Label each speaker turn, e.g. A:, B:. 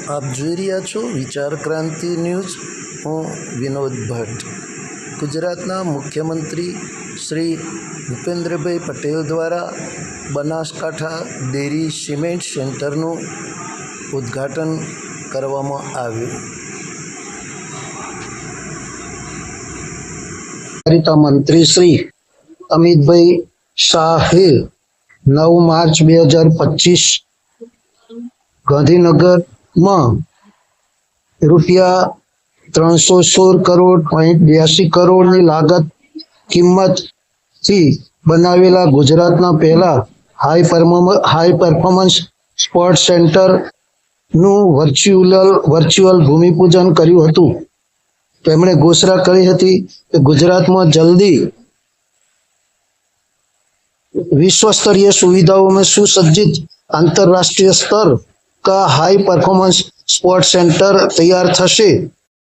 A: આપ જોઈ રહ્યા છો વિચાર ક્રાંતિ ન્યૂઝ। હું વિનોદ ભટ્ટ। ગુજરાતના મુખ્યમંત્રી શ્રી ભૂપેન્દ્રભાઈ પટેલ દ્વારા બનાસકાંઠા ડેરી સિમેન્ટ સેન્ટરનું ઉદ્ઘાટન કરવામાં આવ્યું। મંત્રી શ્રી અમિતભાઈ શાહે 9 માર્ચ 2025 ગાંધીનગરમાં રૂપિયા 316.82 કરોડની કિંમતથી બનાવેલા ગુજરાતના પહેલા હાઈ પરફોર્મન્સ સ્પોર્ટ્સ સેન્ટરનું વર્ચ્યુઅલ ભૂમિપૂજન કર્યું હતું। તેમણે ઘોષણા કરી હતી કે ગુજરાતમાં જલ્દી विश्व स्तरीय सुविधाओं में सुसज्जित अंतरराष्ट्रीय स्तर का हाई परफॉर्मेंस स्पोर्ट्स सेंटर तैयार थशे।